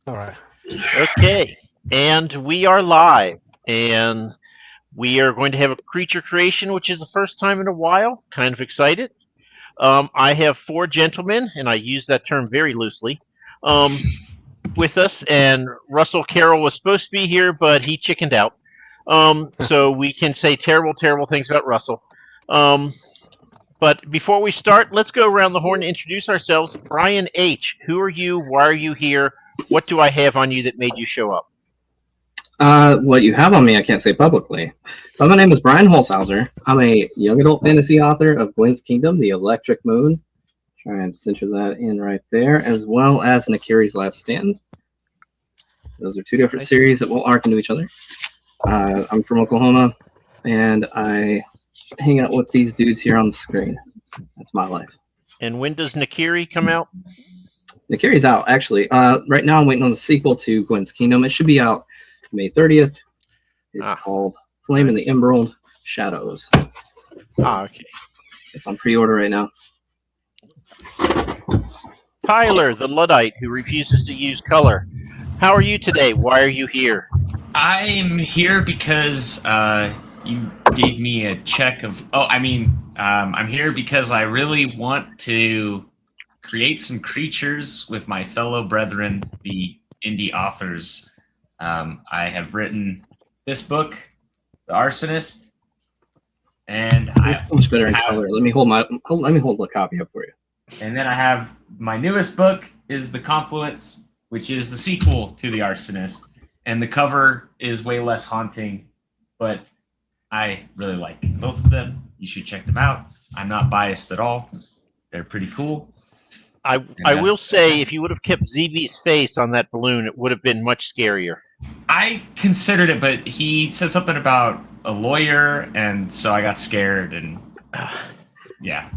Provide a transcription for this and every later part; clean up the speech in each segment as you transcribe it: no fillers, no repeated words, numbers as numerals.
All right. Okay, and we are live, and we are going to have a creature creation, which is the first time in a while. Kind of excited. I have four gentlemen, and I use that term very loosely, um, with us. And Russell Carroll was supposed to be here, but he chickened out. So we can say terrible, terrible things about Russell. Um, but before we start, let's go around the horn and introduce ourselves. Brian H., who are you? Why are you here? What do I have on you that made you show up? What you have on me, I can't say publicly. But my name is Brian Holzhauser. I'm a young adult fantasy author of Gwen's Kingdom, The Electric Moon. Try and center that in right there, as well as Nakiri's Last Stand. Those are two different series that will arc into each other. I'm from Oklahoma, and I hang out with these dudes here on the screen. That's my life. And when does Nakiri come out? Nakiri's out, actually. Right now, I'm waiting on the sequel to Gwen's Kingdom. It should be out May 30th. It's called Flame in the Emerald Shadows. Okay. It's on pre-order right now. Tyler, the Luddite who refuses to use color. How are you today? Why are you here? I'm here because you gave me a check of... I'm here because I really want to create some creatures with my fellow brethren, the indie authors. I have written this book, The Arsonist, and it's much better in color. Let me hold the copy up for you. And then I have my newest book is The Confluence, which is the sequel to The Arsonist, and the cover is way less haunting, but I really like both of them. You should check them out. I'm not biased at all. They're pretty cool. I will say, if you would have kept ZB's face on that balloon, it would have been much scarier. I considered it, but he said something about a lawyer, and so I got scared, and yeah.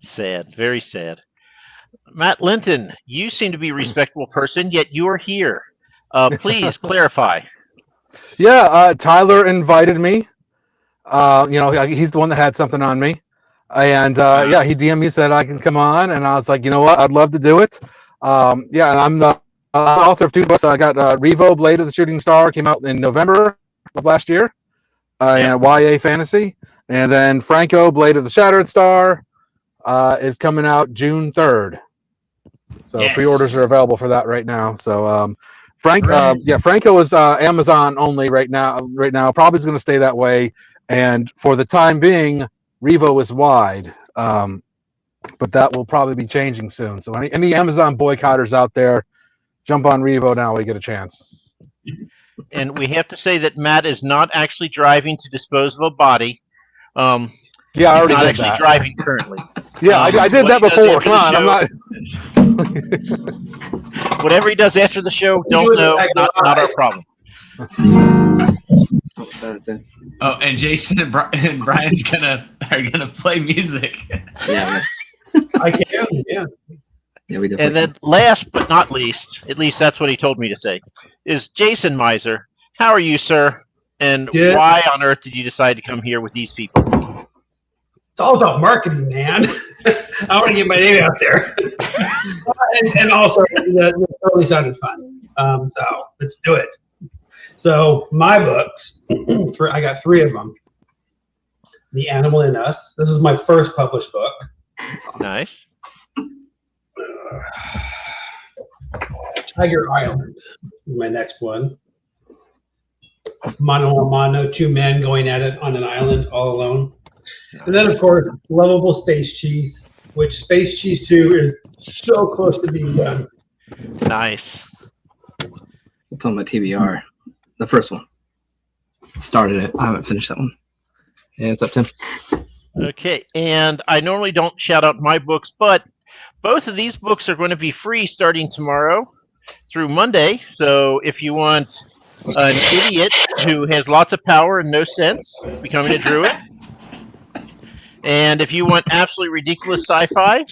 Sad, very sad. Matt Linton, you seem to be a respectable person, yet you are here. Please clarify. Yeah, Tyler invited me. He's the one that had something on me. And he DM'd me, said I can come on, and I was like, you know what, I'd love to do it. And I'm the author of two books. I got Revo, Blade of the Shooting Star, came out in November of last year, and YA fantasy. And then Franco, Blade of the Shattered Star, is coming out June 3rd. So pre-orders are available for that right now. So Franco is Amazon only right now. Probably is going to stay that way. And for the time being, Revo is wide, but that will probably be changing soon. So any Amazon boycotters out there, jump on Revo now while you get a chance. And we have to say that Matt is not actually driving to dispose of a body. I already not did actually that. Driving currently. Yeah, I did that before. Come on, I'm not. Whatever he does after the show, don't know. Not our problem. Oh, and Jason and Brian are gonna play music. Yeah, I can. Yeah. Yeah, we did. And then, last but not least, at least that's what he told me to say, is Jason Miser. How are you, sir? And why on earth did you decide to come here with these people? It's all about marketing, man. I want to get my name out there. and also, it totally sounded fun. So let's do it. So my books, I got three of them. The Animal in Us. This is my first published book. Awesome. Nice. Tiger Island is my next one. Mano a mano, two men going at it on an island all alone. And then, of course, Lovable Space Cheese, which Space Cheese 2 is so close to being done. Nice. It's on my TBR. The first one. Started it. I haven't finished that one. Yeah, it's up, Tim. Okay, and I normally don't shout out my books, but both of these books are going to be free starting tomorrow through Monday. So if you want an idiot who has lots of power and no sense becoming a druid, and if you want absolutely ridiculous sci-fi,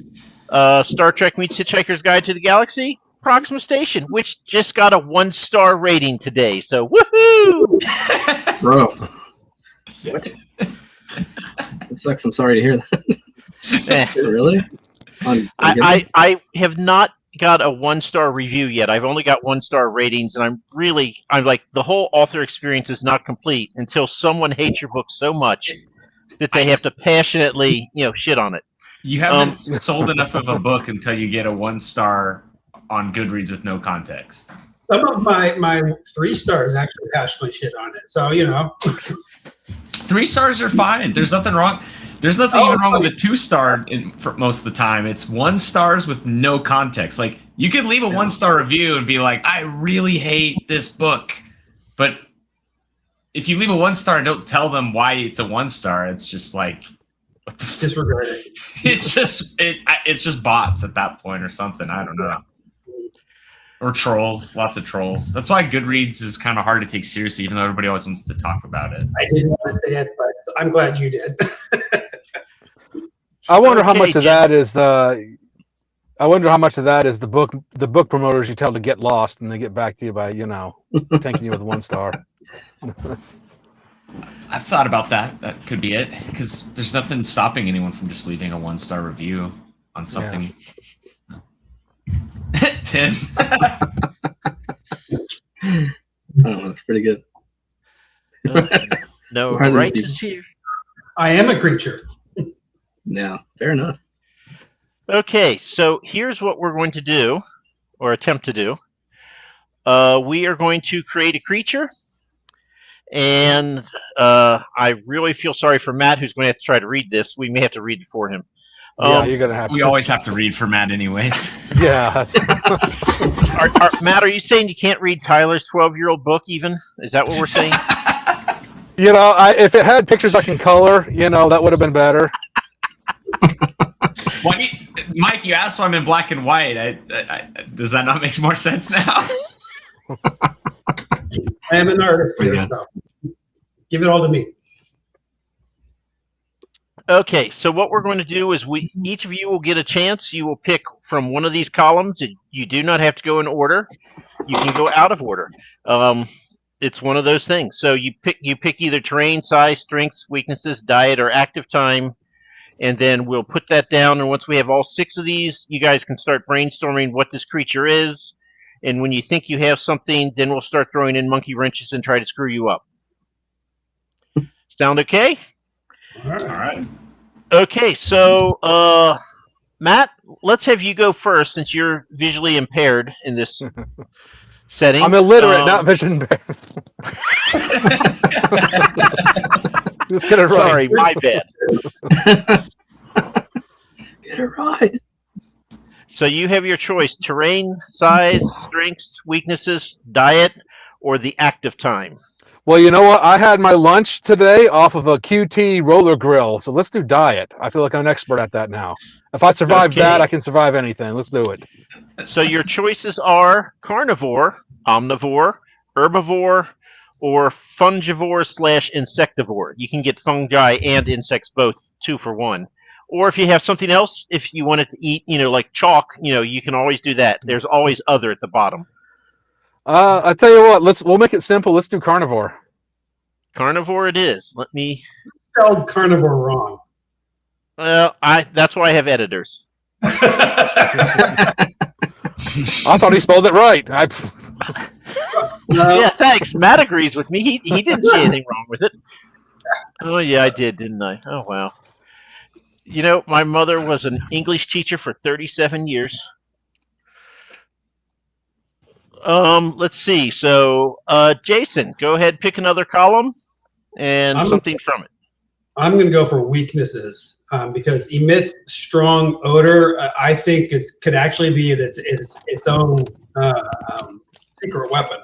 Star Trek meets Hitchhiker's Guide to the Galaxy, Proxima Station, which just got a 1-star rating today. So woohoo! Bro. What? It sucks. I'm sorry to hear that. Really? I have not got a 1-star review yet. I've only got 1-star ratings, and I'm like, the whole author experience is not complete until someone hates your book so much that they have to passionately, shit on it. You haven't sold enough of a book until you get a 1-star on Goodreads with no context. Some of my 3 stars actually passionately shit on it. So 3 stars are fine. There's nothing wrong. There's nothing even wrong with a 2-star for most of the time. It's 1 stars with no context. Like, you could leave a 1-star review and be like, I really hate this book. But if you leave a 1-star and don't tell them why it's a 1-star, it's just like, what the disregard it. It's just bots at that point or something. I don't know. Or trolls, lots of trolls. That's why Goodreads is kind of hard to take seriously, even though everybody always wants to talk about it. I didn't want to say it, but I'm glad you did. I wonder how much of that is the. I wonder how much of that is the book promoters you tell to get lost, and they get back to you by thanking you with 1 star. I've thought about that. That could be it, because there's nothing stopping anyone from just leaving a 1-star review on something. Yeah. Tim. Oh, that's pretty good. No, right is here. I am a creature. Yeah, fair enough. Okay, so here's what we're going to do, or attempt to do. We are going to create a creature, and I really feel sorry for Matt, who's going to have to try to read this. We may have to read it for him. Yeah, you're gonna have to. We always have to read for Matt anyways. Yeah. Matt, are you saying you can't read Tyler's 12-year-old book even? Is that what we're saying? If it had pictures I can color, that would have been better. Well, Mike, you asked why I'm in black and white. Does that not make more sense now? I am an artist here, so give it all to me. Okay, so what we're going to do is each of you will get a chance. You will pick from one of these columns. You do not have to go in order. You can go out of order. It's one of those things. So you pick either terrain, size, strengths, weaknesses, diet, or active time, and then we'll put that down. And once we have all 6 of these, you guys can start brainstorming what this creature is. And when you think you have something, then we'll start throwing in monkey wrenches and try to screw you up. Sound okay? All right. Okay, so Matt, let's have you go first since you're visually impaired in this setting. I'm illiterate, not vision impaired. Just get it right. Sorry, my bad. Get it right. So you have your choice: terrain, size, strengths, weaknesses, diet, or the active time. Well, you know what? I had my lunch today off of a QT roller grill, so let's do diet. I feel like I'm an expert at that now. If I survive that, I can survive anything. Let's do it. So your choices are carnivore, omnivore, herbivore, or fungivore/insectivore. You can get fungi and insects both 2 for 1. Or if you have something else, if you wanted to eat, like chalk, you can always do that. There's always other at the bottom. I tell you what, we'll make it simple. Let's do carnivore. Carnivore it is. Let me spelled carnivore wrong. Well, that's why I have editors. I thought he spelled it right. No. Yeah, thanks. Matt agrees with me. He didn't see anything wrong with it. Oh yeah, I did, didn't I? Oh wow. My mother was an English teacher for 37 years. Let's see. So, Jason, go ahead, pick another column and something from it. I'm going to go for weaknesses because emits strong odor. I think could actually be its own secret weapon.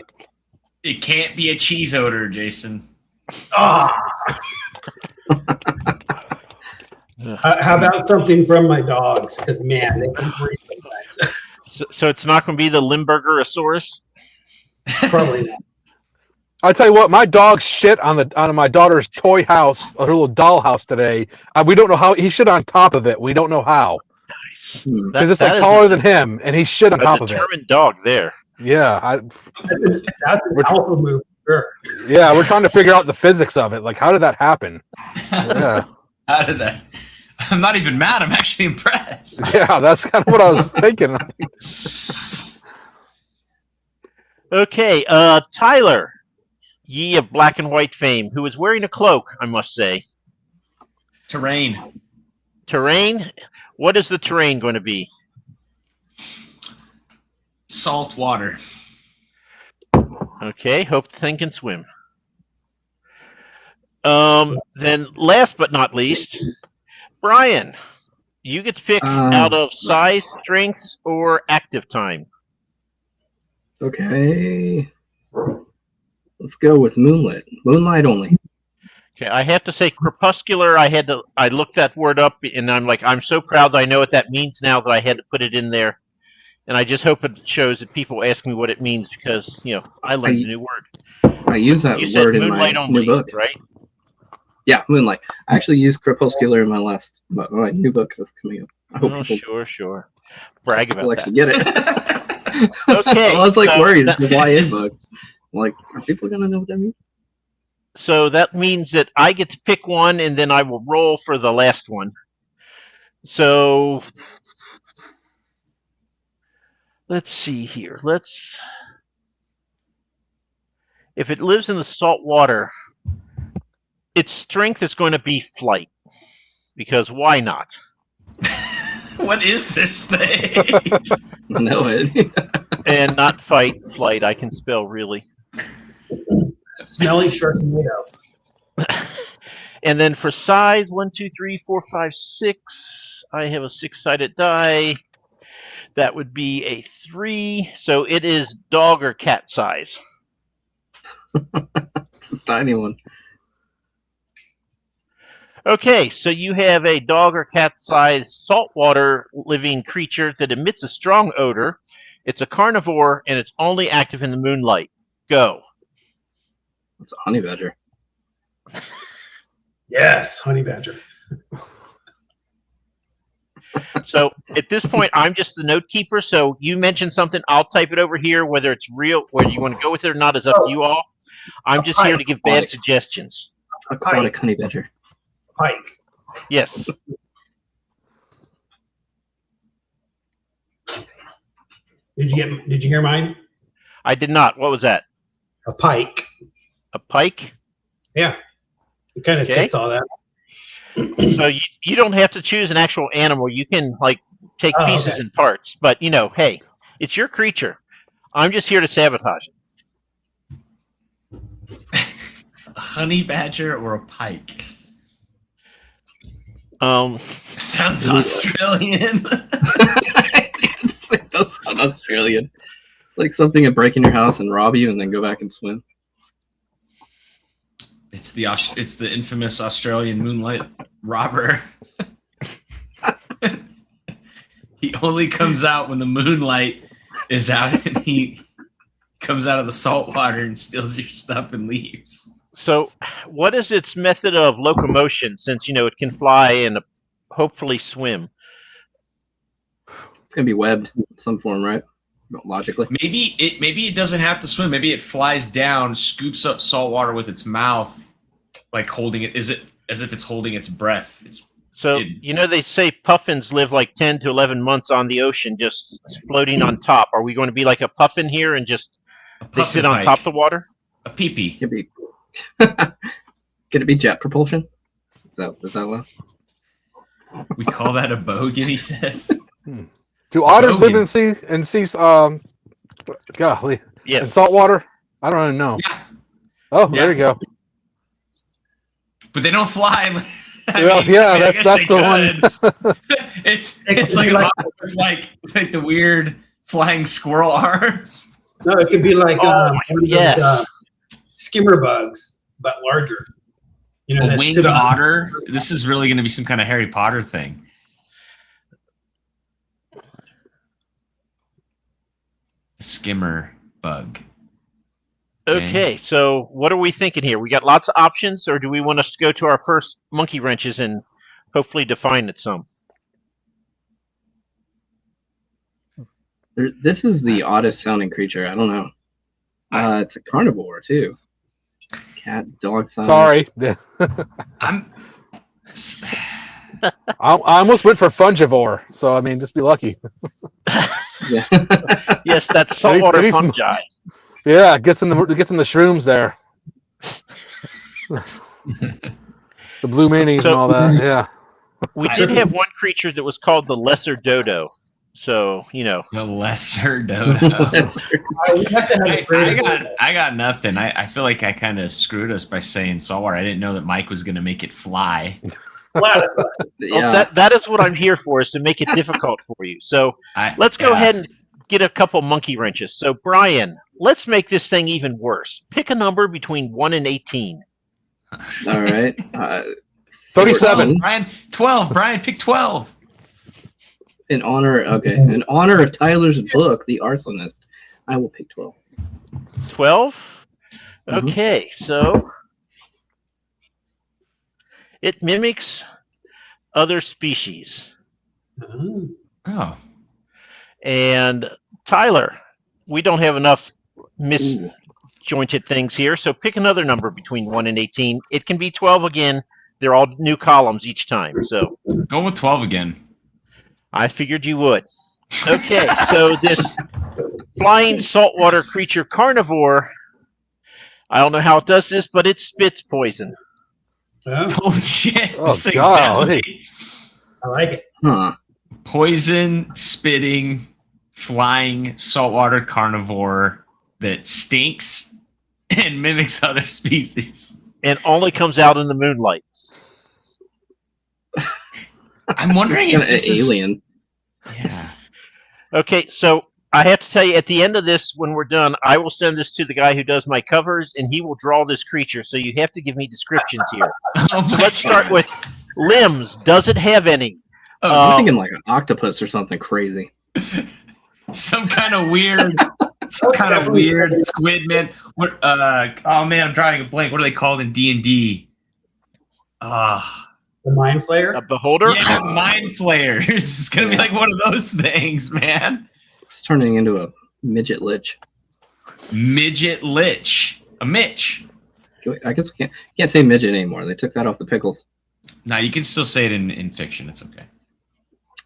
It can't be a cheese odor, Jason. Ah. How about something from my dogs? Because man, they can breathe sometimes. So it's not going to be the Limburgerosaurus? Probably not. I tell you what, my dog shit on my daughter's toy house, her little doll house today. We don't know how he shit on top of it. We don't know how. Nice. Because it's taller than him, and he shit on top of it. A determined dog there. Yeah, that's an alpha move. Sure. Yeah, we're trying to figure out the physics of it. Like, how did that happen? Yeah. How did that? I'm not even mad. I'm actually impressed. Yeah, that's kind of what I was thinking. Okay, Tyler, ye of black and white fame, who is wearing a cloak, I must say. Terrain. Terrain? What is the terrain going to be? Salt water. Okay, hope the thing can swim. Then, last but not least, Brian, you get to pick out of size, strengths, or active time. Okay. Let's go with moonlit. Moonlight only. Okay, I have to say crepuscular. I looked that word up, and I'm like, I'm so proud that I know what that means now that I had to put it in there. And I just hope it shows that people ask me what it means because I learned a new word. I use that word in my new book, right? Yeah, moonlight. I actually used crepuscular in my new book that's coming up. I hope people sure. Brag about will that. actually get it. Okay. I was worried. It's a YA book. I'm like, are people gonna know what that means? So that means that I get to pick one, and then I will roll for the last one. So let's see here. If it lives in the salt water, its strength is going to be flight, because why not? What is this thing? I know it. And not flight. I can spell really. Smelly Sharknado. And then for size, 1, 2, 3, 4, 5, 6. I have a 6-sided die. That would be a 3. So it is dog or cat size. It's a tiny one. Okay, so you have a dog or cat sized saltwater living creature that emits a strong odor. It's a carnivore, and it's only active in the moonlight. Go. It's a honey badger. Yes, honey badger. So at this point, I'm just the note keeper. So you mentioned something, I'll type it over here. Whether it's real, whether you want to go with it or not, is up to you all. I'm just here to give bad suggestions. Aquatic honey badger. Pike. Yes. Did you hear mine? I did not. What was that? A pike. A pike? Yeah. It kind of fits all that. So you don't have to choose an actual animal. You can take pieces and parts. But hey, it's your creature. I'm just here to sabotage it. A honey badger or a pike? Sounds Australian. It does sound Australian. It's like something to break in your house and rob you and then go back and swim. It's the infamous Australian moonlight robber. He only comes out when the moonlight is out, and he comes out of the salt water and steals your stuff and leaves. So, what is its method of locomotion? Since it can fly and hopefully swim. It's gonna be webbed in some form, right? Logically. Maybe it doesn't have to swim. Maybe it flies down, scoops up salt water with its mouth, like holding it. Is it as if it's holding its breath? They say puffins live like 10 to 11 months on the ocean, just floating on top. Are we going to be like a puffin here and just they sit on top of the water? A pee-pee. Could be. Could it be jet propulsion? Is that allowed? We call that a bogan, he says. Do otters live in golly, in salt water? I don't even know. Yeah. Oh, there you go. But they don't fly. That's the one. it's like the weird flying squirrel arms. No, it could be like skimmer bugs, but larger. A winged otter. This is really going to be some kind of Harry Potter thing. A skimmer bug. Okay, so what are we thinking here? We got lots of options, or do we want us to go to our first monkey wrenches and hopefully define it some? This is the oddest sounding creature. I don't know. It's a carnivore too. Cat, dog size. Sorry. I almost went for fungivore, so I mean, just be lucky. Yeah. Yes, that's saltwater It needs some- fungi. Yeah, it gets in the shrooms there, the blue minis So- and all that. Yeah. We did have one creature that was called the lesser dodo. So, The lesser dodo. We have to have a creative- I got nothing. I feel like I kind of screwed us by saying saltwater. I didn't know that Mike was going to make it fly. platypus. Yeah. that is what I'm here for, is to make it difficult for you. So let's go ahead and get a couple monkey wrenches. So, Brian, let's make this thing even worse. Pick a number between 1 and 18. All right. 37. 12. Brian, pick 12. In honor of Tyler's book, The Arsonist, I will pick 12. 12? Mhm. Okay, so it mimics other species. Oh. Oh. And Tyler, we don't have enough Ooh. misjointed things here, so pick another number between 1 and 18. It can be 12 again. They're all new columns each time, so Go with 12 again. I figured you would. Okay, so this flying saltwater creature carnivore, I don't know how it does this, but it spits poison. Oh, Holy shit. Oh, This thing's God. deadly. I like it. Huh. Poison, spitting, flying saltwater carnivore that stinks and mimics other species. And only comes out in the moonlight. I'm wondering if An this is alien. Yeah. Okay, so I have to tell you, at the end of this, when we're done, I will send this to the guy who does my covers, and he will draw this creature. So you have to give me descriptions here. Oh So my let's start God. with limbs. Does it have any? I'm thinking like an octopus or something crazy. some kind of weird squid man. What oh man, I'm drawing a blank. What are they called in D&D? The mind A flayer. beholder? Yeah, mind flayers. It's gonna be Yeah. like one of those things, man. It's turning into a midget lich. Midget lich. A Mitch. I guess we can't say midget anymore. They took that off the pickles. No, you can still say it in fiction. It's okay.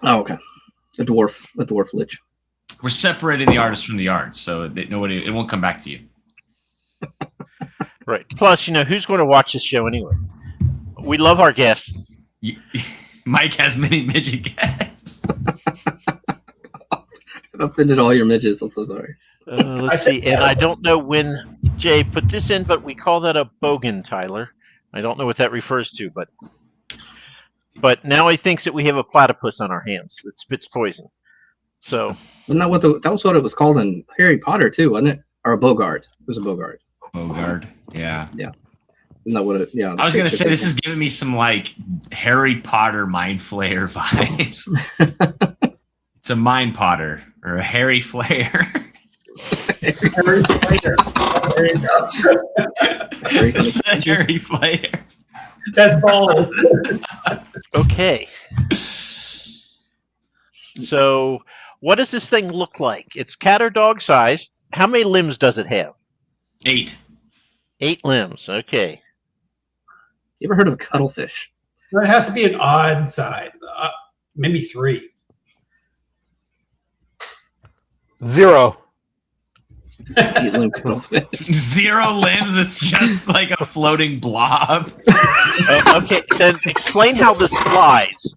Oh, okay. A dwarf lich. We're separating the artist from the art, so that it won't come back to you. Right. Plus, who's going to watch this show anyway? We love our guests. Mike has many midget guests. I've offended all your midgets. I'm so sorry. Let's see. And I don't know when Jay put this in, but we call that a bogan, Tyler. I don't know what that refers to, but now he thinks that we have a platypus on our hands that spits poison. So Wasn't that was what it was called in Harry Potter too, wasn't it? Or a Bogart. It was a Bogart. Bogard. Yeah. Isn't that what it? Yeah. I was gonna say this is giving me some like Harry Potter mind flayer vibes. It's a mind potter or a Harry Flayer. Harry Flayer. There you go. It's a Harry Flayer. That's bold. okay. So what does this thing look like? It's cat or dog sized. How many limbs does it have? 8. 8 limbs. Okay. You ever heard of a cuttlefish? It has to be an odd side. Maybe 3. 0. 8-limb cuttlefish. 0 limbs. It's just like a floating blob. Okay. Then explain how this flies.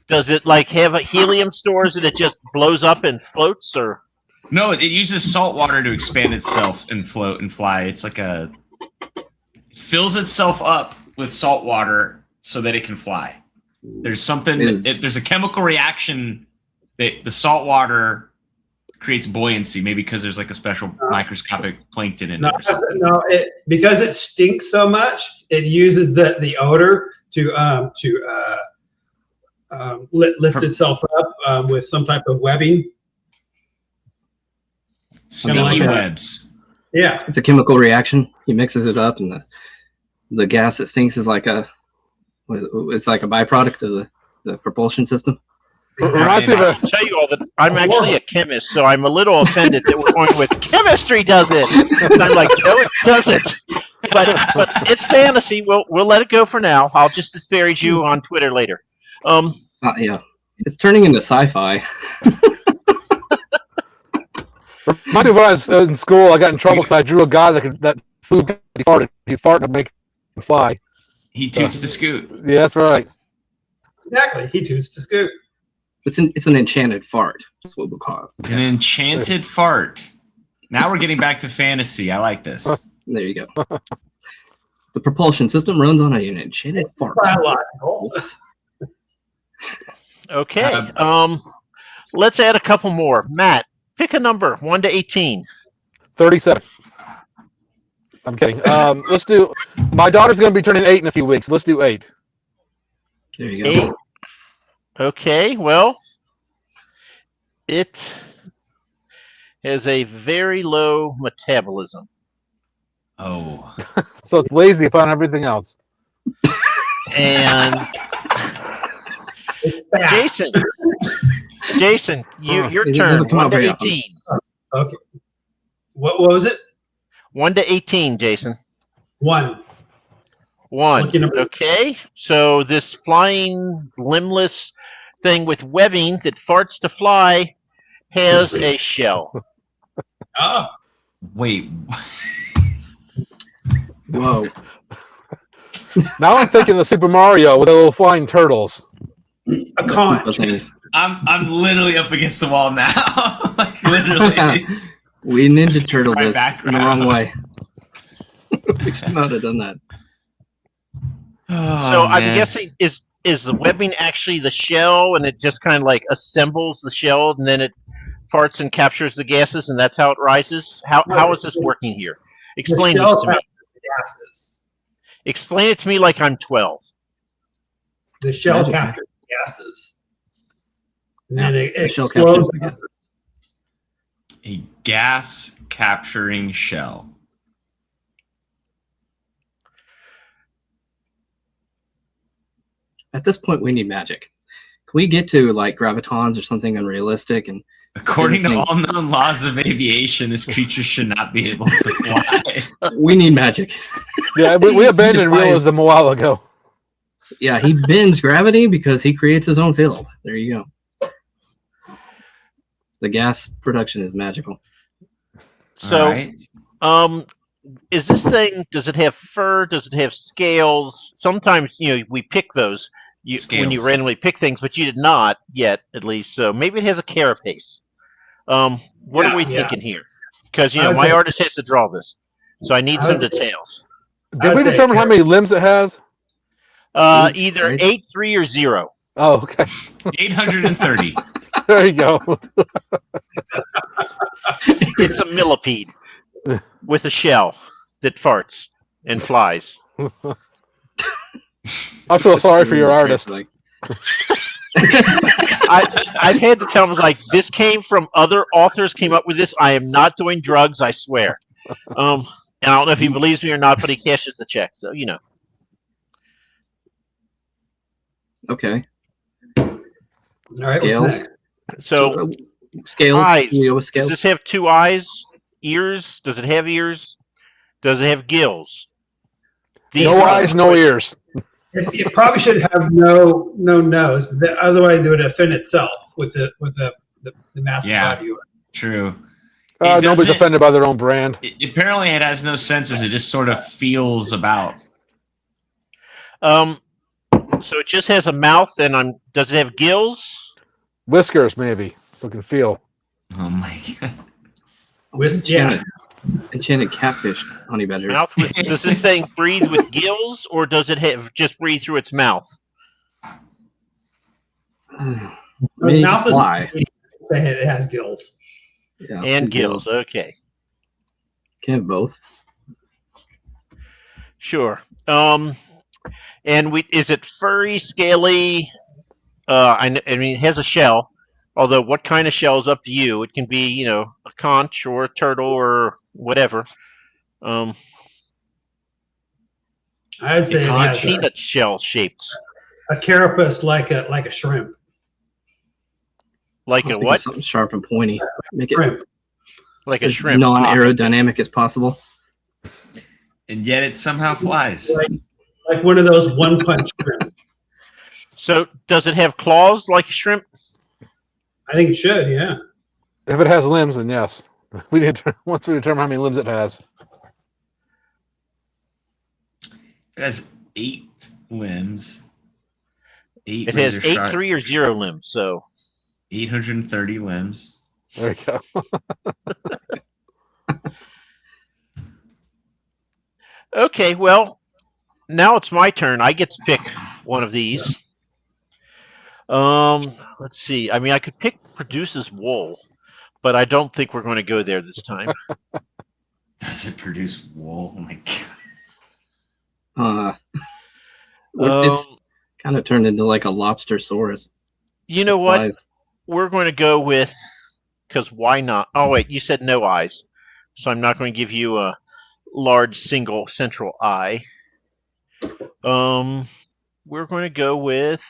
Does it have a helium stores and it just blows up and floats, or? No, it uses salt water to expand itself and float and fly. It's like it fills itself up with salt water so that it can fly. There's something. There's a chemical reaction that the salt water creates buoyancy. Maybe because there's like a special microscopic plankton in it. Or something. No, because it stinks so much, it uses the odor to lift itself up with some type of webbing. Sneaky like that. webs. Yeah. It's a chemical reaction. He mixes it up, and the gas that stinks is like it's like a byproduct of the propulsion system. Reminds me of I'll tell you all that I'm actually a chemist, so I'm a little offended that we're going with chemistry does it. And I'm like, no, it doesn't. but it's fantasy. We'll let it go for now. I'll just disparage you on Twitter later. Yeah, it's turning into sci-fi. Reminds me of when I was in school, I got in trouble because I drew a guy that flew. He farted. He farted to make him fly. He toots the scoot. Yeah, that's right. Exactly. He toots to scoot. It's an enchanted fart. That's what we'll call it. An enchanted fart. Now we're getting back to fantasy. I like this. There you go. The propulsion system runs on an enchanted fart. Biological. Okay. Let's add a couple more. Matt, pick a number, 1 to 18. 37. I'm kidding. Let's do. My daughter's going to be turning 8 in a few weeks. Let's do 8. There you go. 8. Okay. Well, it has a very low metabolism. Oh. So it's lazy upon everything else. And It's fat. Jason, your It turn. doesn't come 1 out to very often. 18. Okay. What was it? 1 to 18, Jason. 1. 1. Lucky number. Okay. So this flying limbless thing with webbing that farts to fly has a shell. Oh. Wait. Whoa. Now I'm thinking of Super Mario with the little flying turtles. A conch. Those things. I'm literally up against the wall now. Like literally. We Ninja Turtle My this in the background. wrong way. We should not have done that. Oh, So I'm man. guessing is the webbing actually the shell, and it just kind of like assembles the shell, and then it farts and captures the gases, and that's how it rises? How is this working here? Explain The this shell to me. captures the gases. Explain it to me like I'm 12. The shell Magic. captures the gases. And then it The shell explodes. captures the gas. A gas capturing shell. At this point, we need magic. Can we get to like gravitons or something unrealistic? And According to Insane. all known laws of aviation, this creature should not be able to fly. we need magic. Yeah, we abandoned Defy- realism a while ago. Yeah, he bends gravity because he creates his own field. There you go. The gas production is magical. So, All right. is this thing? Does it have fur? Does it have scales? Sometimes we pick those when you Scales. randomly pick things, but you did not yet, at least. So maybe it has a carapace. What are we Yeah. thinking here? Because I would my say- artist has to draw this, so I need I some would say- details. Did we I'd say determine how many limbs it has? Eight, Either right? 8, 3, or 0. Oh, okay. 830. There you go. It's a millipede with a shell that farts and flies. I feel sorry for your artist. Like, I've had to tell them like this came from other authors came up with this. I am not doing drugs, I swear. And I don't know if he believes me or not, but he cashes the check, so okay. All right, Scales. what's next? So Scales. eyes. Can you go with does scales? this have 2 eyes? Ears? Does it have ears? Does it have gills? These No are- eyes, no ears. It probably should have no nose. Otherwise, it would offend itself with the massive Yeah. body. True. Nobody's doesn't- offended by their own brand. Apparently, it has no senses. It just sort of feels about. So it just has a mouth, and does it have gills? Whiskers, maybe. So it can feel. Oh my god. Yeah. Enchanted catfish, honey badger. Mouth with, does this thing breathe with gills, or does it just breathe through its mouth? Maybe mouth is- fly. It has gills. Yeah, And some gills. Okay, Can have both. sure. And is it furry, scaly? I mean, it has a shell. Although, what kind of shell is up to you? It can be, a conch or a turtle or whatever. I'd say it Conch, has peanut shell shaped, a carapace like a shrimp. like I was a thinking what? Something sharp and pointy. Make it Shrimp. Like a as shrimp. non-aerodynamic as possible. and yet it somehow flies. Like one of those one-punch shrimp. So does it have claws like a shrimp? I think it should, yeah. If it has limbs, then yes. Once we determine how many limbs it has. It has 8 limbs. It has 8, 3, or 0 limbs. So 830 limbs. There you go. okay, well, now it's my turn. I get to pick one of these. Let's see. I mean, I could pick produces wool, but I don't think we're going to go there this time. Does it produce wool? Oh my god. It's kind of turned into like a lobster saurus. You know what? We're going to go with, because why not? Oh, wait, you said no eyes. So I'm not going to give you a large single central eye. We're going to go with...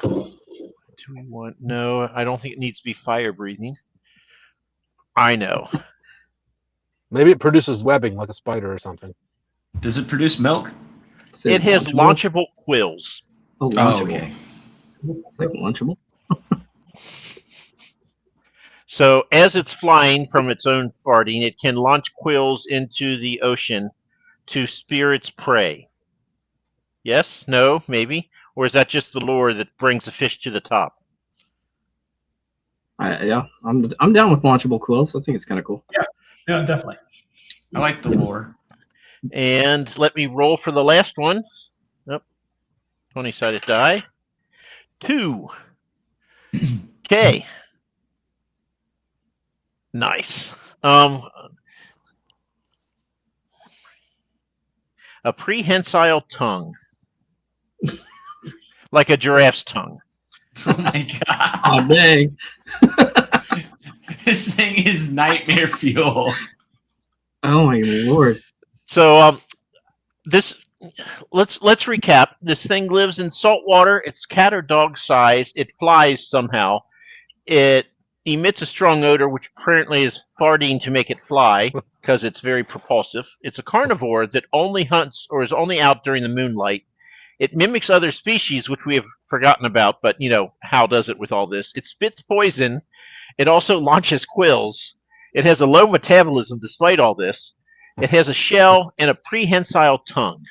Do we want... No, I don't think it needs to be fire breathing. I know. Maybe it produces webbing like a spider or something. Does it produce milk? It has launchable quills. Oh, launchable. Okay. It's like launchable. So as it's flying from its own farting, it can launch quills into the ocean to spear its prey. Yes? No? Maybe? Or is that just the lure that brings the fish to the top? Yeah, I'm down with launchable quills. I think it's kind of cool. Yeah, definitely. I like the lure. And let me roll for the last one. Nope. 20-sided die. 2. Okay. Nice. A prehensile tongue. Like a giraffe's tongue. Oh my god. Oh, dang. This thing is nightmare fuel. Oh my lord. So let's recap. This thing lives in salt water. It's cat or dog size. It flies somehow. It emits a strong odor, which apparently is farting to make it fly because it's very propulsive. It's a carnivore that only hunts or is only out during the moonlight. It mimics other species, which we have forgotten about, but how does it with all this? It spits poison. It also launches quills. It has a low metabolism despite all this. It has a shell and a prehensile tongue.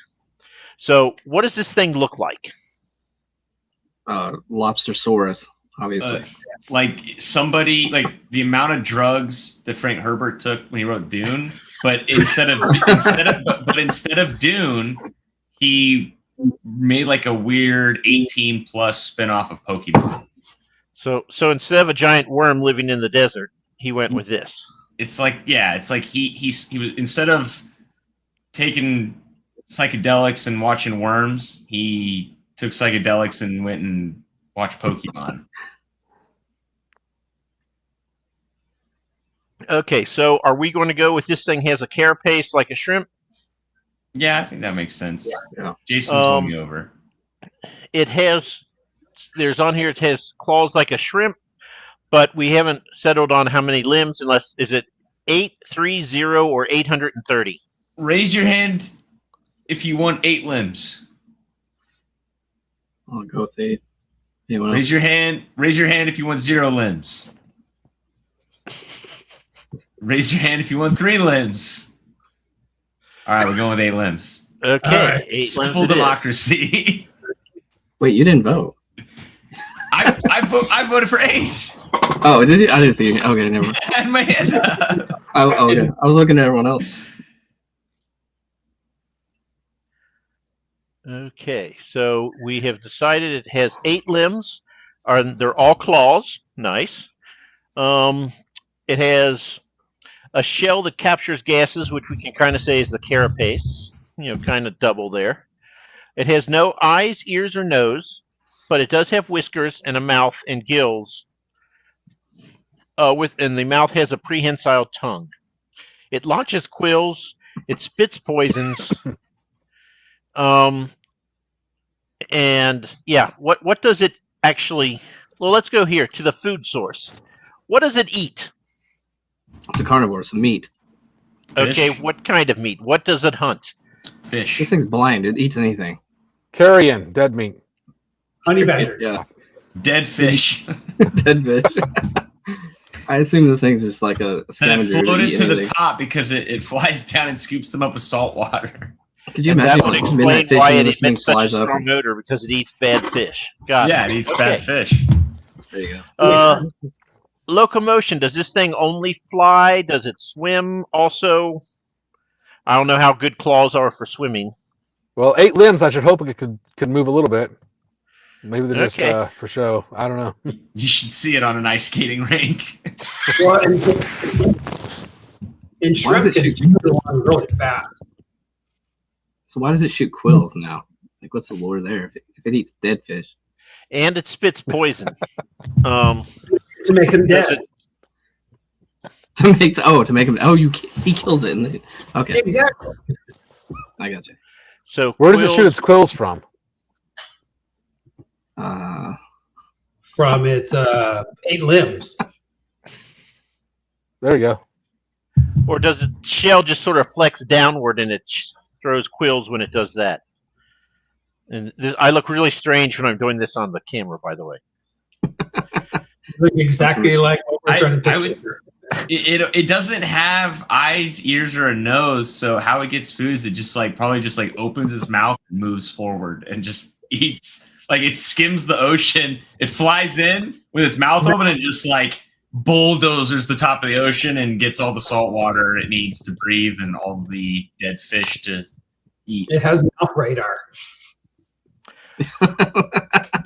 So what does this thing look like? Lobster saurus, obviously. Like somebody, like the amount of drugs that Frank Herbert took when he wrote Dune, but instead of Dune, he made like a weird 18+ spinoff of Pokemon. So instead of a giant worm living in the desert, he went with this. It's like he was, instead of taking psychedelics and watching worms, he took psychedelics and went and watched Pokemon. Okay, so are we going to go with this thing has a carapace like a shrimp? Yeah, I think that makes sense. Yeah. Jason's won me over. It has claws like a shrimp, but we haven't settled on how many limbs. Is it 830 or 830? Raise your hand if you want 8 limbs. I'll go with 8. Anyone Raise else? your hand if you want 0 limbs. Raise your hand if you want 3 limbs. All right, we're going with 8 limbs. Okay, right. 8 Simple limbs. democracy. Wait, you didn't vote. I voted for 8. Oh, did you? I didn't see you. Okay, never mind. I had my hand up. Oh, okay. I was looking at everyone else. Okay, so we have decided it has 8 limbs. They're all claws. Nice. It has a shell that captures gases, which we can kind of say is the carapace. Kind of double there. It has no eyes, ears, or nose, but it does have whiskers and a mouth and gills. And the mouth has a prehensile tongue. It launches quills. It spits poisons. And yeah, what does it actually? Well, let's go here to the food source. What does it eat? It's a carnivore, so meat. Okay, Fish. what kind of meat? What does it hunt? Fish. This thing's blind. It eats anything. Carrion, dead meat. Honey badger. Yeah. Dead fish. Dead fish. I assume this thing's just like a And scavenger. it floated to the anything. top because it flies down and scoops them up with salt water. Could you And imagine that would like explain midnight why fishing it and this thing emits such a flies up? strong odor, because it eats bad fish. Got Yeah, it. it eats Okay. bad fish. There you go. Locomotion. Does this thing only fly? Does it swim? Also, I don't know how good claws are for swimming. Well, 8 limbs. I should hope it could move a little bit. Maybe they're Okay. just for show. I don't know. You should see it on an ice skating rink. Well, and Why does shrimp it can shoot? shoot along really fast. So why does it shoot quills now? Like, what's the lore there? If it eats dead fish, And it spits poison. To make them Does dead. it- to make him. Oh, he kills it. Okay, Exactly. I got you. So Where does it quills- shoot its quills from? From its 8 limbs. There you go. Or does the shell just sort of flex downward and it throws quills when it does that? And I look really strange when I'm doing this on the camera, by the way. Look exactly like what we're trying to I do. would- It doesn't have eyes, ears, or a nose, so how it gets food is it just probably opens its mouth and moves forward and just eats. Like it skims the ocean. It flies in with its mouth open and just bulldozers the top of the ocean and gets all the salt water it needs to breathe and all the dead fish to eat. It has mouth radar.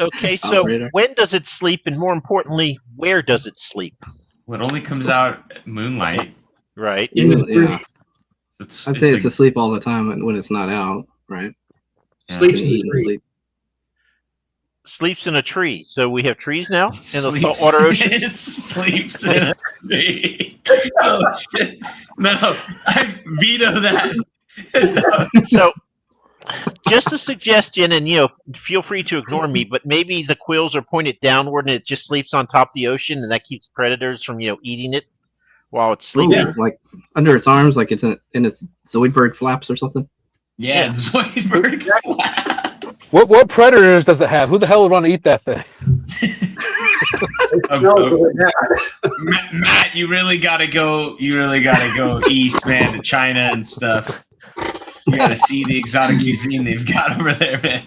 Okay, so Operator. when does it sleep, and more importantly, where does it sleep? Well, it only comes out at moonlight. Right. In the Yeah, It's, I'd say it's asleep all the time when it's not out, right? Sleeps Can in eat the and tree. sleep. Sleeps in a tree. So we have trees now in the sleeps- saltwater ocean. It sleeps in a tree. Oh, shit. No, I veto that. So, just a suggestion, and feel free to ignore me, but maybe the quills are pointed downward and it just sleeps on top of the ocean, and that keeps predators from eating it while it's sleeping. Yeah. Like under its arms, like it's in its Zoidberg flaps or something. Yeah, it's Zoidberg flaps. What predators does it have? Who the hell would want to eat that thing? Matt, you really gotta go. You really gotta go east, man, to China and stuff. You gotta see the exotic cuisine they've got over there, man.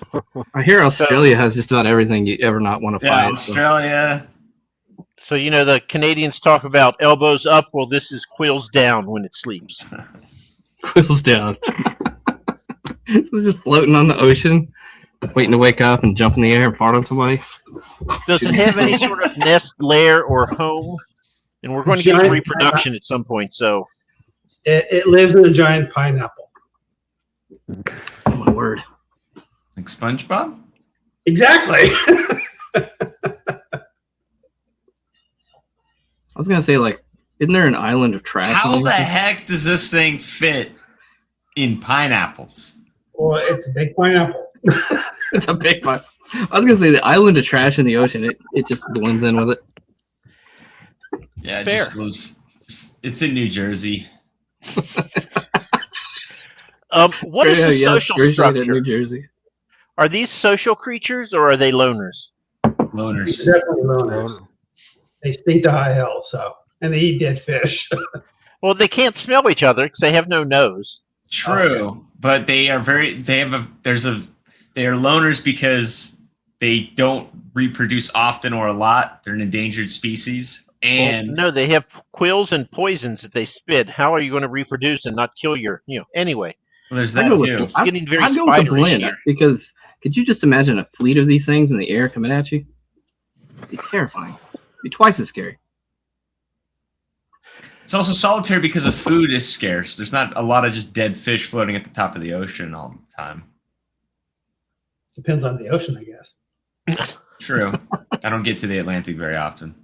I hear Australia has just about everything you ever not want to Yeah, fight. So. Australia. So, the Canadians talk about elbows up. Well, this is quills down when it sleeps. Quills down. It's just floating on the ocean, waiting to wake up and jump in the air and fart on somebody. Does it have any sort of nest, lair, or home? And we're going to get to Giant- reproduction at some point, so... It lives in a giant pineapple. Oh my word! Like SpongeBob? Exactly. I was gonna say, isn't there an island of trash? How on the there? heck does this thing fit in pineapples? Well, it's a big pineapple. It's a big one. I was gonna say the island of trash in the ocean. It just blends in with it. Yeah, it Fair. just lives. It's in New Jersey. What is the social Jersey to structure? New Jersey. Are these social creatures, or are they loners? Loners. Definitely loners. They stink to high hell, and they eat dead fish. Well, they can't smell each other because they have no nose. True, but they are very. They have a. There's a. They are loners because they don't reproduce often or a lot. They're an endangered species, and Well, no, they have quills and poisons that they spit. How are you going to reproduce and not kill your, anyway? well, there's I'd that go too. with, I'd, getting very I'd go with the spidery blend here. because could you just imagine a fleet of these things in the air coming at you? It'd be terrifying. It'd be twice as scary. It's also solitary because of food is scarce. There's not a lot of just dead fish floating at the top of the ocean all the time. Depends on the ocean, I guess. True. I don't get to the Atlantic very often.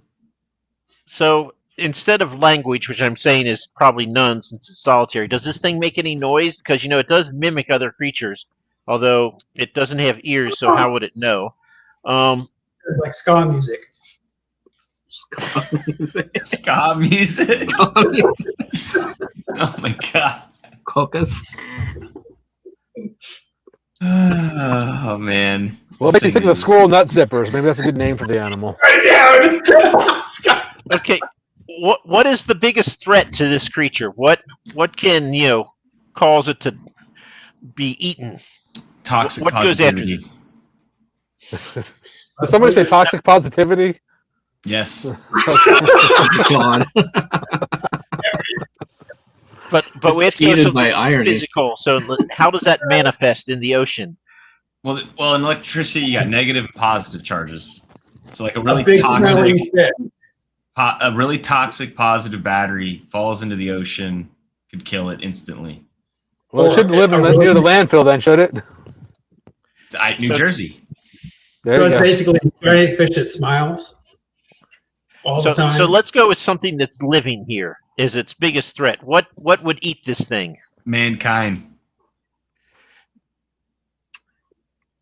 So instead of language, which I'm saying is probably none since it's solitary, does this thing make any noise? Because, it does mimic other creatures, although it doesn't have ears, so how would it know? It's like ska music. Ska music. Oh my god. Caucus. Oh man. Well, it makes me think of the Thing squirrel nut zippers. Maybe that's a good name for the animal. Right down. Okay, what is the biggest threat to this creature? What can cause it to be eaten? Toxic What goes after positivity. this? Did somebody say toxic positivity? Yes. God. But we have to go Heated something by irony. physical. So how does that manifest in the ocean? Well, in electricity, you got negative and positive charges. So, like a A big smelling fish. really toxic positive battery falls into the ocean, could kill it instantly. Well, it shouldn't live near the landfill then, should it? It's New Jersey. There So you it's go. basically a giant fish that smiles all the time. So let's go with something that's living here. Is its biggest threat? What would eat this thing? Mankind.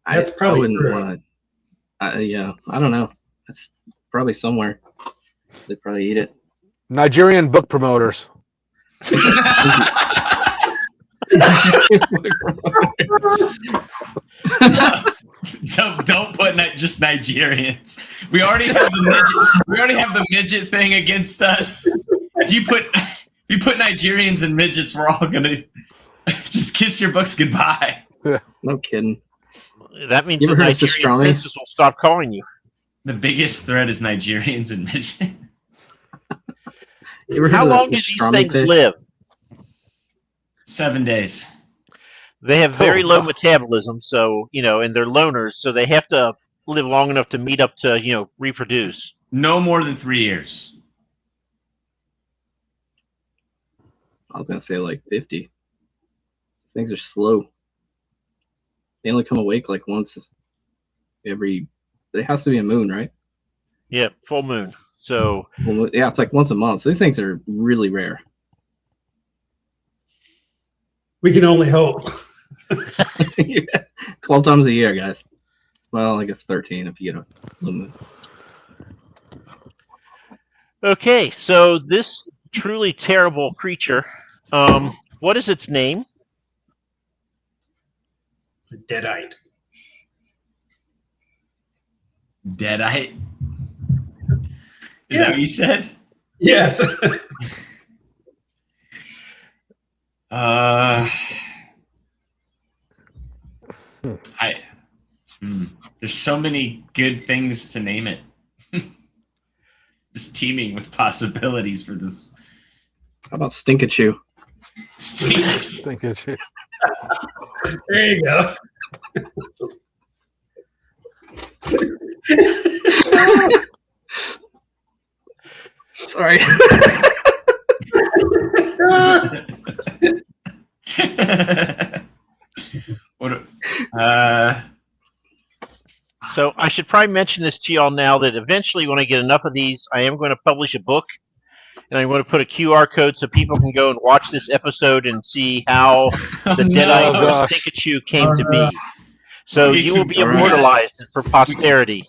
That's probably I wouldn't true. want to. Yeah, I don't know. It's probably somewhere. They probably eat it. Nigerian book promoters. Don't put just Nigerians. We already have the midget. We already have the midget thing against us. If you put Nigerians and midgets, we're all gonna just kiss your books goodbye. No kidding. That means You the ever heard of Nigerian pastrami? princess will stop calling you. The biggest threat is Nigerians and midgets. You ever How heard of long do this these pastrami things fish? live? 7 days. They have very low metabolism, so and they're loners, so they have to live long enough to meet up to reproduce. No more than 3 years. I was gonna say like 50. These things are slow. They only come awake like once every. It has to be a moon, right? Yeah, full moon. So Well, yeah, it's like once a month. So these things are really rare. We can only hope. 12 times a year, guys. Well, I guess 13 if you get a full moon. okay, so this truly terrible creature, what is its name? The deadite. Deadite. Is that what you said? Yes. There's so many good things to name it. Just teeming with possibilities for this. How about Stinkachoo? Think it's There you go. Sorry. What? So I should probably mention this to y'all now that eventually when I get enough of these, I am going to publish a book, and I'm going to put a QR code so people can go and watch this episode and see how the Deadite Oh, or gosh. Stinkachoo came to be. So Okay, you will be all right. immortalized for posterity.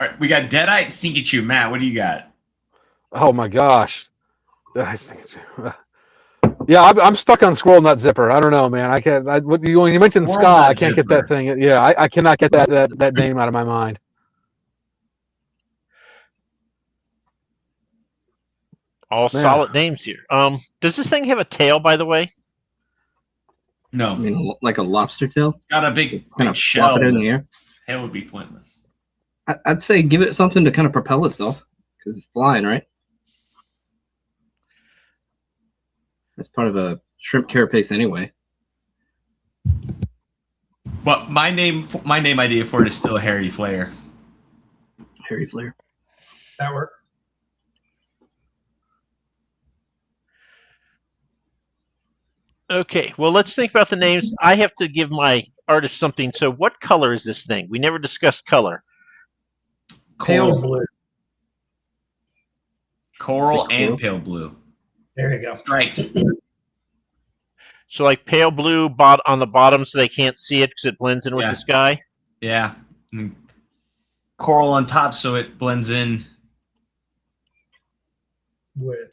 All right, we got Deadite, Stinkachoo. Matt, what do you got? Oh my gosh. Yeah, I'm stuck on squirrel nut zipper. I don't know, man. I can't. When you mentioned Squirrel Ska, nut I can't get zipper. that thing. Yeah, I cannot get that name out of my mind. All Man. solid names here. Does this thing have a tail, by the way? No, I mean, like a lobster tail. it's got a big, Kind big of shell. flop it in the air. Tail would be pointless. I'd say give it something to kind of propel itself because it's flying, right? That's part of a shrimp carapace anyway. But my name idea for it is still Harry Flair. Harry Flair. That worked. Okay, well, let's think about the names. I have to give my artist something. So what color is this thing? We never discussed color. Pale blue. Coral Is it and coral? pale blue. There you go. Right. So like pale blue on the bottom so they can't see it because it blends in with Yeah. the sky. Yeah. And coral on top so it blends in. With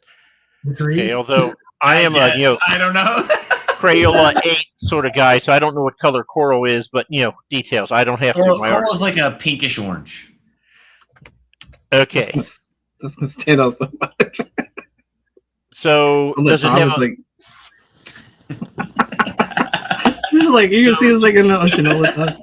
the trees. Okay, although I am a I don't know. Crayola 8 sort of guy, so I don't know what color coral is, but details. I don't have to. My art. Coral is like a pinkish orange. Okay. That's gonna stand out so much. So On the does it top, have it's like this is like you can see it's like an ocean all the time.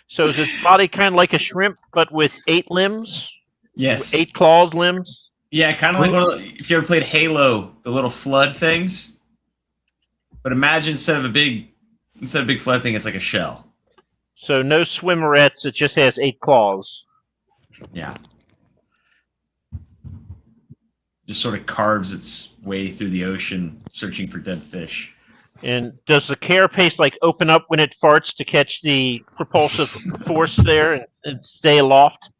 So is its body kind of like a shrimp, but with 8 limbs? Yes. 8 claws, limbs? Yeah, kind of like if you ever played Halo, the little flood things. But imagine instead of a big flood thing, it's like a shell. So no swimmerettes, it just has 8 claws. Yeah. Just sort of carves its way through the ocean, searching for dead fish. And does the carapace open up when it farts to catch the propulsive force there and stay aloft?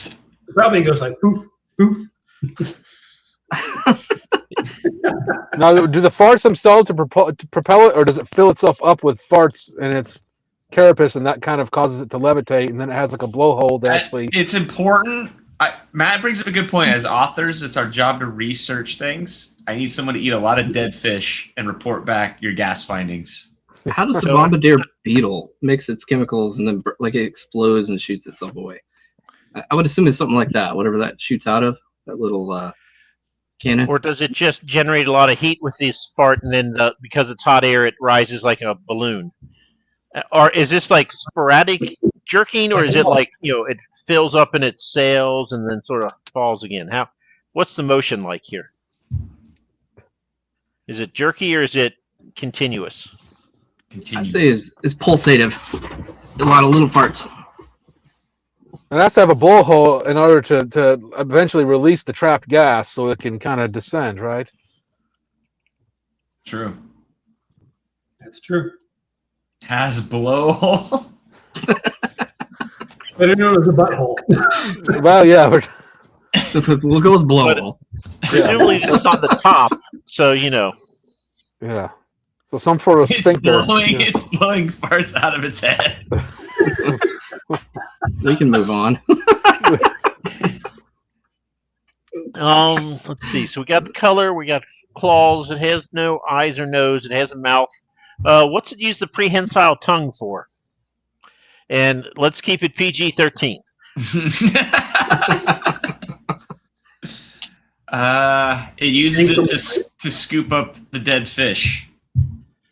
It probably goes like poof, poof. Now, do the farts themselves to propel it, or does it fill itself up with farts in its carapace, and that kind of causes it to levitate, and then it has like a blowhole to actually... It's important. Matt brings up a good point. As authors, it's our job to research things. I need someone to eat a lot of dead fish and report back your gas findings. How does the bombardier beetle mix its chemicals and then it explodes and shoots itself away? I would assume it's something like that, whatever that shoots out of, that little cannon. Or does it just generate a lot of heat with this fart, and then because it's hot air, it rises like a balloon? Or is this like sporadic jerking, or is it like it fills up in its sails and then sort of falls again? What's the motion like here? Is it jerky or is it continuous? I'd say it's pulsative. A lot of little parts. And that's to have a blowhole in order to eventually release the trapped gas so it can kind of descend, right? True. That's true. Has a blowhole. I didn't know it was a butthole. Well, yeah. We'll go with blowhole. Presumably it's on the top, so Yeah. So some sort of sphincter. It's blowing farts out of its head. We can move on. Let's see. So we got the color, we got claws. It has no eyes or nose. It has a mouth. What's it use the prehensile tongue for? And let's keep it PG-13. It uses it to scoop up the dead fish.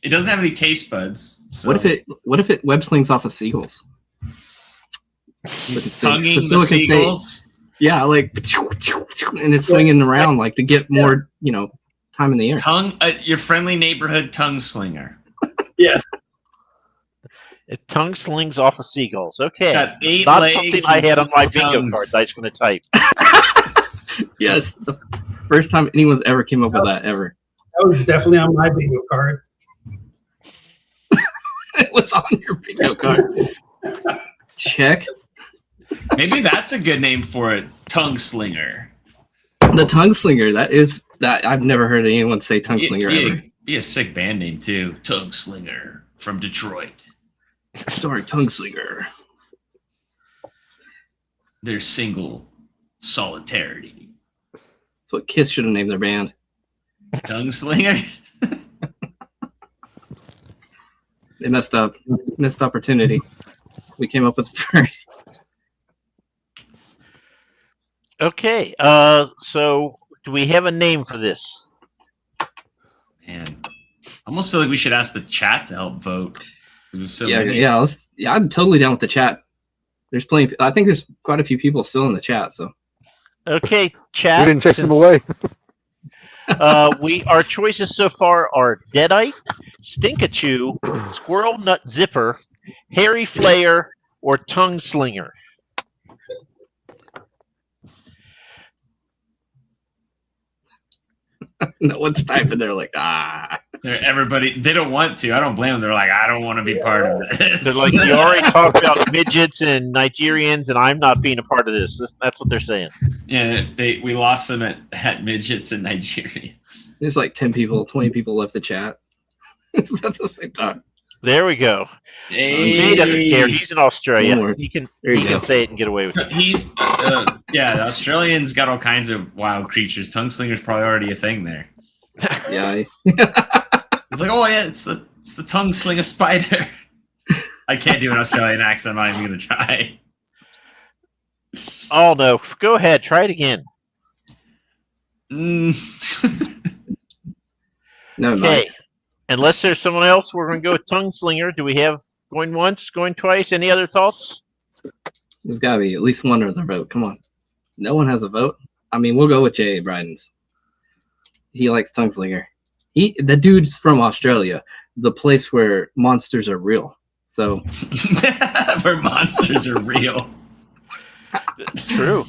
It doesn't have any taste buds. So. What if it web slings off of seagulls? It's tonguing the seagulls. Yeah, and it's swinging around to get more, time in the air. Your friendly neighborhood tongue slinger. Yes. It tongue slings off of seagulls. Okay. Got 8 Not legs something I had on my bingo tongues. cards. I was going to type. Yes. The first time anyone's ever came up with that, ever. That was definitely on my bingo card. It was on your bingo card. Check. Maybe that's a good name for it. Tongue slinger. The tongue slinger. That I've never heard anyone say tongue slinger ever. Be a sick band name too. Tongue slinger from Detroit. Historic tongue slinger. Their single solidarity. That's what Kiss should have named their band. Tongue slinger. They messed up. Missed opportunity. We came up with it first. Okay. So do we have a name for this? Man, I almost feel like we should ask the chat to help vote. Yeah. I'm totally down with the chat. There's plenty. I think there's quite a few people still in the chat. So. Okay, chat. We didn't chase them away. Our choices so far are Deadite, Stinkachoo, Squirrel Nut Zipper, Hairy Flayer, or Tongue Slinger. No one's typing. They're like, Everybody, they don't want to. I don't blame them. They're like, I don't want to be part of this. They're like, you already talked about midgets and Nigerians, and I'm not being a part of this. That's what they're saying. Yeah, we lost them at midgets and Nigerians. There's like 10 people, 20 people left the chat. That's the same time. There we go. Hey. Jay doesn't care. He's in Australia. One more. He can There you go. say it and get away with it. He's yeah. The Australians got all kinds of wild creatures. Tongue slinger's probably already a thing there. Yeah. It's like, oh yeah, it's the tongue slinger spider. I can't do an Australian accent. I'm not even gonna try. Oh no! Go ahead. Try it again. No, Okay. Unless there's someone else, we're going to go with tongue slinger. Do we have going once, going twice? Any other thoughts? there's got to be at least one other vote. Come on. No one has a vote. I mean, we'll go with Jay Bryden's. He likes tongue slinger. The dude's from Australia, the place where monsters are real. So where monsters are real. True.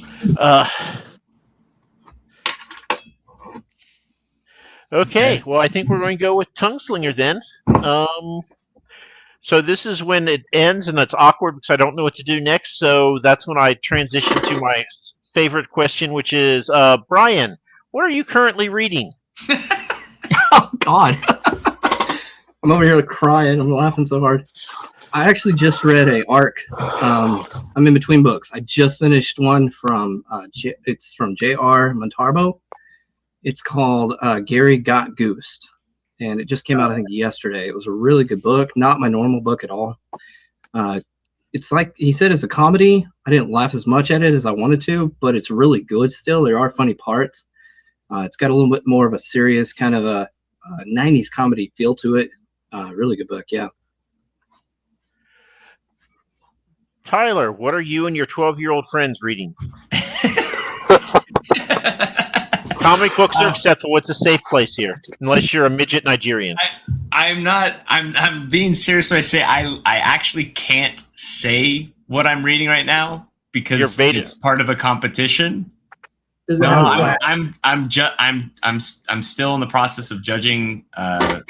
Okay, well, I think we're going to go with tongue slinger then. So this is when it ends, and it's awkward because I don't know what to do next. So that's when I transition to my favorite question, which is, Brian, what are you currently reading? oh God. I'm over here crying. I'm laughing so hard. I actually just read a arc. I'm in between books. I just finished one from it's from J.R. Montalvo. It's called Gary Got Goosed, and it just came out I think yesterday. It was a really good book. Not my normal book at all. It's like he said, it's a comedy. I didn't laugh as much at it as I wanted to, but it's really good still. There are funny parts. It's got a little bit more of a serious kind of a 90s comedy feel to it. Really good book, yeah. Tyler, what are you and your 12-year-old friends reading? Comic books are acceptable. It's a safe place here, unless you're a midget Nigerian. I'm not. I'm being serious when I say I actually can't say what I'm reading right now because it's part of a competition. No, I'm still in the process of judging a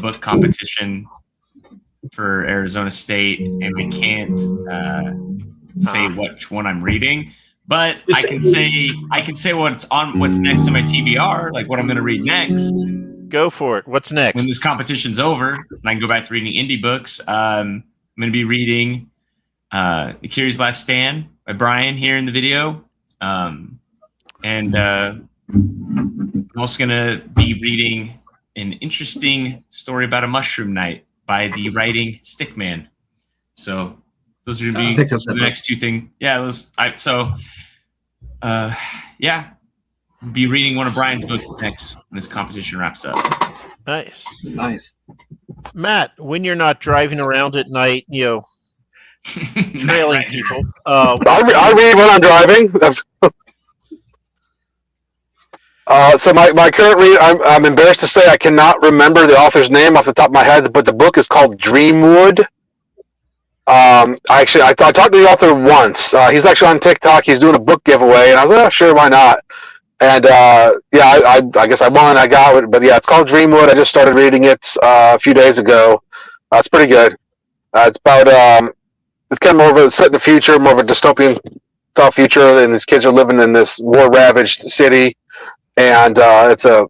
book competition for Arizona State, and I can't say which one I'm reading. But I can say what's next to my TBR, like what I'm going to read next. Go for it. What's next? When this competition's over, and I can go back to reading indie books, I'm going to be reading Akira's Last Stand by Brian here in the video. And I'm also going to be reading an interesting story about a mushroom night by the writing Stickman. So those are going to be the next two things. Yeah, be reading one of Brian's books next when this competition wraps up. Nice. Matt, when you're not driving around at night, trailing people. I read when I'm driving. So my current read, I'm embarrassed to say I cannot remember the author's name off the top of my head, but the book is called Dreamwood. I talked to the author once. He's actually on TikTok. He's doing a book giveaway, and I was like, oh, sure, why not? And I guess I won. I got it, but yeah, it's called Dreamwood. I just started reading it a few days ago. It's pretty good. It's about it's kind of more of a set in the future, more of a dystopian style future, and these kids are living in this war-ravaged city, and it's a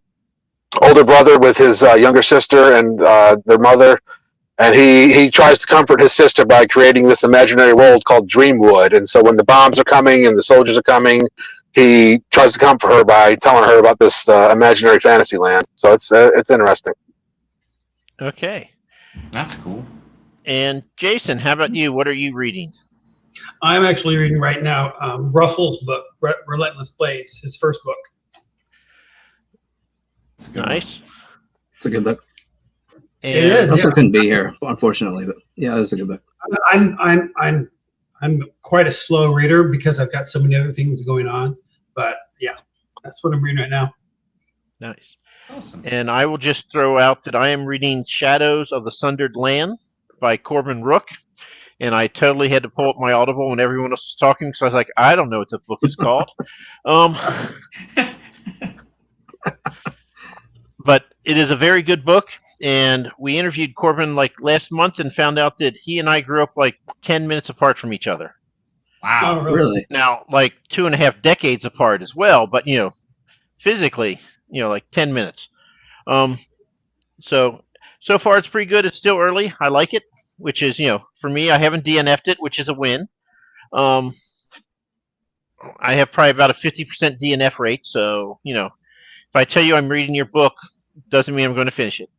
older brother with his younger sister and their mother. And he tries to comfort his sister by creating this imaginary world called Dreamwood. And so when the bombs are coming and the soldiers are coming, he tries to comfort her by telling her about this imaginary fantasy land. So it's interesting. Okay. That's cool. And Jason, how about you? What are you reading? I'm actually reading right now Russell's book, Relentless Blades, his first book. Nice. It's a good book. And it is. I also couldn't be here, unfortunately, but yeah, it was a good book. I'm quite a slow reader because I've got so many other things going on. But yeah, that's what I'm reading right now. Nice. Awesome. And I will just throw out that I am reading Shadows of the Sundered Land by Corbin Rook. And I totally had to pull up my Audible when everyone else was talking because I was like, I don't know what the book is called. But it is a very good book. And we interviewed Corbin like last month and found out that he and I grew up like 10 minutes apart from each other. Wow. Oh, really? Now, like 2.5 decades apart as well, but, physically, like 10 minutes. So So far, it's pretty good. It's still early. I like it, which is, for me, I haven't DNF'd it, which is a win. I have probably about a 50% DNF rate, so, if I tell you I'm reading your book, doesn't mean I'm going to finish it.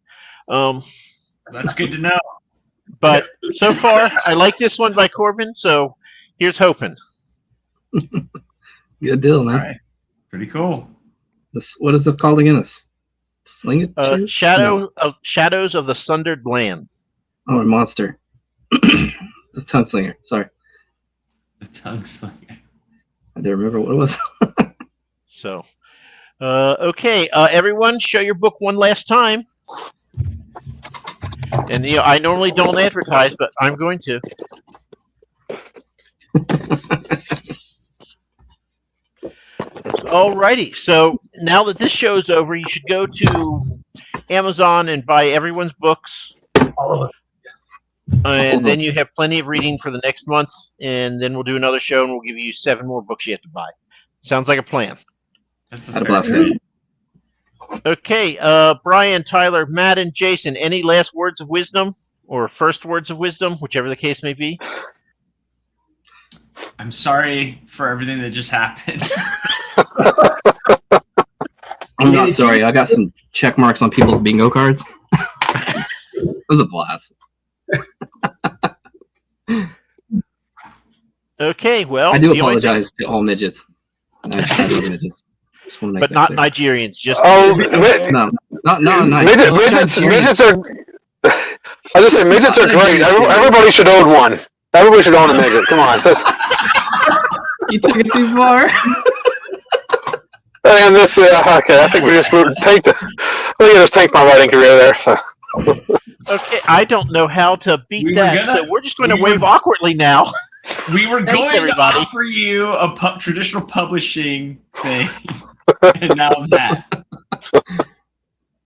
That's good to know. But so far, I like this one by Corbin, so here's hoping. Good deal, man. All right. Pretty cool. What is it called again? Sling it? Shadows of the Sundered Land. Oh, a monster. The tongue slinger. Sorry. The tongue slinger. I didn't remember what it was. So, okay, everyone, show your book one last time. And I normally don't advertise, but I'm going to. Alrighty, so now that this show's over, you should go to Amazon and buy everyone's books. All of it. And then you have plenty of reading for the next month, and then we'll do another show, and we'll give you 7 more books you have to buy. Sounds like a plan. That's Had a blast day. Okay, Brian, Tyler, Matt, and Jason, any last words of wisdom, or first words of wisdom, whichever the case may be? I'm sorry for everything that just happened. I'm not sorry. I got some check marks on people's bingo cards. It was a blast. Okay, well, I do apologize to all midgets. I love midgets. But not Nigerians. Just no, midgets are. I just say midgets are great. Everybody should own one. Everybody should own a midget. Come on, you took it too far. And this, okay, I think we just take my writing career there. So. Okay, I don't know how to beat that, so we're just going to wave awkwardly now. We were Thanks, going everybody. to offer you a traditional publishing thing, and now that.